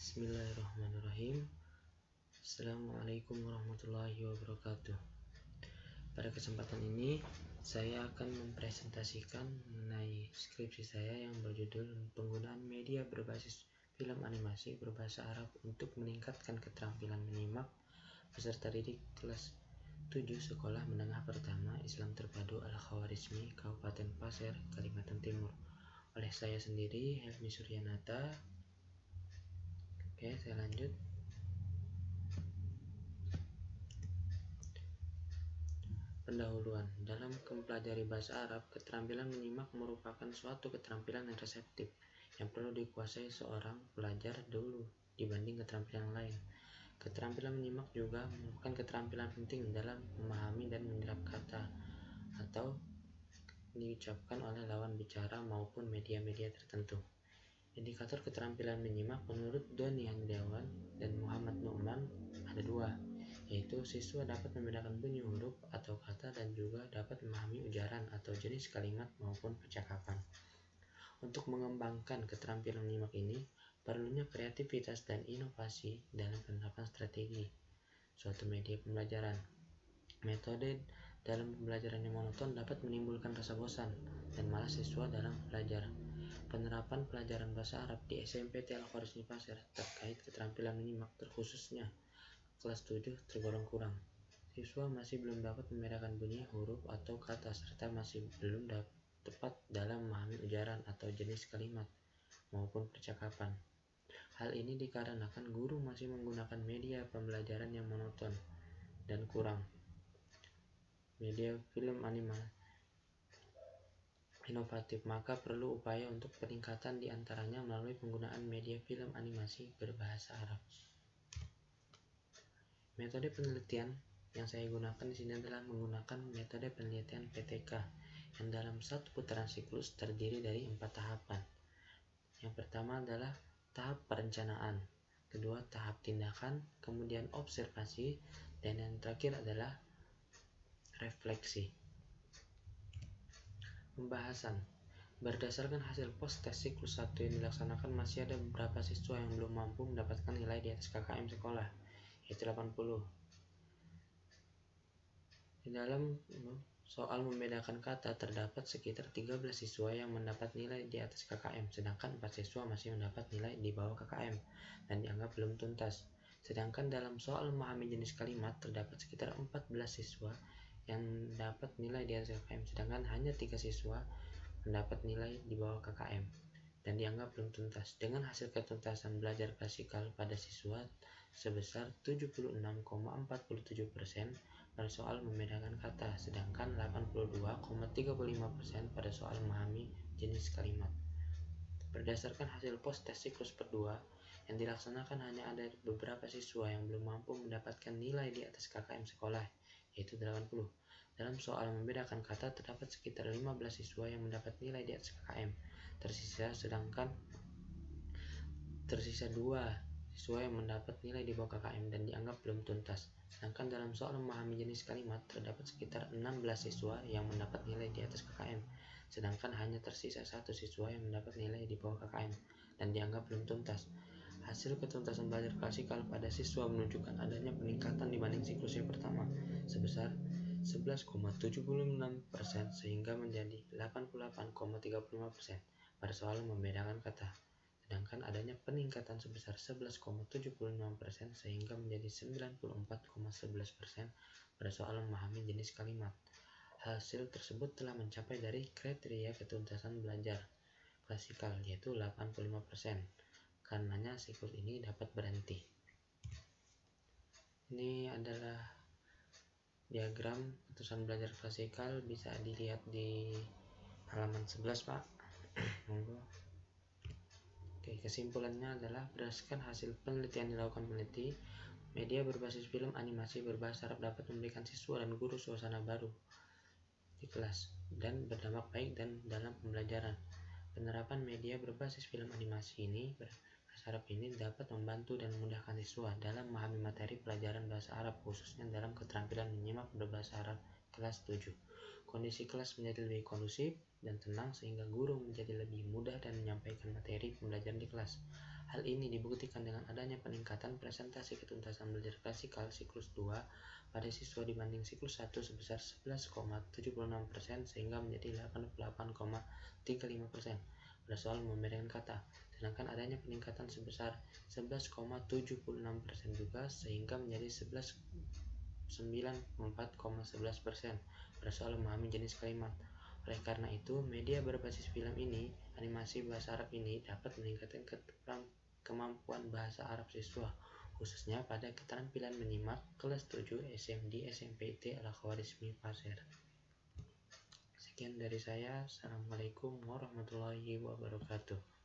Bismillahirrahmanirrahim. Assalamualaikum warahmatullahi wabarakatuh. Pada kesempatan ini saya akan mempresentasikan mengenai skripsi saya yang berjudul penggunaan media berbasis film animasi berbahasa Arab untuk meningkatkan keterampilan menyimak peserta didik kelas 7 Sekolah Menengah Pertama Islam Terpadu Al-Khawarizmi Kabupaten Pasir, Kalimantan Timur, oleh saya sendiri, Helmi Suryanata. Oke, saya lanjut. Pendahuluan. Dalam mempelajari bahasa Arab, keterampilan menyimak merupakan suatu keterampilan yang reseptif yang perlu dikuasai seorang pelajar dulu dibanding keterampilan lain. Keterampilan menyimak juga merupakan keterampilan penting dalam memahami dan menyerap kata atau diucapkan oleh lawan bicara maupun media-media tertentu. Indikator keterampilan menyimak menurut Doni Handawan dan Muhammad Nu'man ada dua, yaitu siswa dapat membedakan bunyi huruf atau kata dan juga dapat memahami ujaran atau jenis kalimat maupun percakapan. Untuk mengembangkan keterampilan menyimak ini, perlunya kreativitas dan inovasi dalam penerapan strategi suatu media pembelajaran. Metode dalam pembelajaran yang monoton dapat menimbulkan rasa bosan dan malas siswa dalam belajar. Penerapan pelajaran bahasa Arab di SMPT Al-Khawarizmi Pasir terkait keterampilan menyimak terkhususnya kelas 7 tergolong kurang. Siswa masih belum dapat membedakan bunyi huruf atau kata serta masih belum tepat dalam memahami ujaran atau jenis kalimat maupun percakapan. Hal ini dikarenakan guru masih menggunakan media pembelajaran yang monoton dan kurang media film animasi inovatif, maka perlu upaya untuk peningkatan diantaranya melalui penggunaan media film animasi berbahasa Arab. Metode penelitian yang saya gunakan di sini adalah menggunakan metode penelitian PTK yang dalam satu putaran siklus terdiri dari 4 tahapan. Yang pertama adalah tahap perencanaan, kedua tahap tindakan, kemudian observasi, dan yang terakhir adalah refleksi. Pembahasan. Berdasarkan hasil post-test siklus 1 yang dilaksanakan, masih ada beberapa siswa yang belum mampu mendapatkan nilai di atas KKM sekolah, yaitu 80. Di dalam soal membedakan kata, terdapat sekitar 13 siswa yang mendapat nilai di atas KKM, sedangkan 4 siswa masih mendapat nilai di bawah KKM dan dianggap belum tuntas. Sedangkan dalam soal memahami jenis kalimat, terdapat sekitar 14 siswa yang dapat nilai di atas KKM, sedangkan hanya 3 siswa mendapat nilai di bawah KKM dan dianggap belum tuntas. Dengan hasil ketuntasan belajar klasikal pada siswa sebesar 76,47% pada soal membedakan kata, sedangkan 82,35% pada soal memahami jenis kalimat. Berdasarkan hasil post-test siklus kedua yang dilaksanakan, hanya ada beberapa siswa yang belum mampu mendapatkan nilai di atas KKM sekolah, yaitu 80. Dalam soal membedakan kata, terdapat sekitar 15 siswa yang mendapat nilai di atas KKM, tersisa 2 siswa yang mendapat nilai di bawah KKM dan dianggap belum tuntas. Sedangkan dalam soal memahami jenis kalimat, terdapat sekitar 16 siswa yang mendapat nilai di atas KKM, sedangkan hanya tersisa 1 siswa yang mendapat nilai di bawah KKM dan dianggap belum tuntas. Hasil ketuntasan belajar klasikal pada siswa menunjukkan adanya peningkatan dibanding siklus yang pertama sebesar 11,76% sehingga menjadi 88,35% pada soal membedakan kata, sedangkan adanya peningkatan sebesar 11,76% sehingga menjadi 94,11% pada soal memahami jenis kalimat. Hasil tersebut telah mencapai dari kriteria ketuntasan belajar klasikal, yaitu 85%. Karenanya siklus ini dapat berhenti. Ini adalah diagram ketuntasan belajar klasikal, bisa dilihat di halaman 11, Pak. Monggo. Oke, kesimpulannya adalah berdasarkan hasil penelitian dilakukan peneliti, media berbasis film animasi berbahasa Arab dapat memberikan siswa dan guru suasana baru di kelas dan berdampak baik dan dalam pembelajaran. Penerapan media berbasis film animasi ini bahasa Arab ini dapat membantu dan memudahkan siswa dalam memahami materi pelajaran bahasa Arab, khususnya dalam keterampilan menyimak berbahasa Arab kelas 7. Kondisi kelas menjadi lebih kondusif dan tenang sehingga guru menjadi lebih mudah dan menyampaikan materi pembelajaran di kelas. Hal ini dibuktikan dengan adanya peningkatan presentasi ketuntasan belajar klasikal siklus 2 pada siswa dibanding siklus 1 sebesar 11,76% sehingga menjadi 88,35% pada soal memberikan kata, sedangkan adanya peningkatan sebesar 11,76% juga sehingga menjadi 94,11% pada soal memahami jenis kalimat. Oleh karena itu, media berbasis film ini, animasi bahasa Arab ini dapat meningkatkan kemampuan bahasa Arab siswa, khususnya pada keterampilan menyimak kelas 7 SMD SMPT Al-Khawarizmi Pasir. Sekian dari saya. Assalamualaikum warahmatullahi wabarakatuh.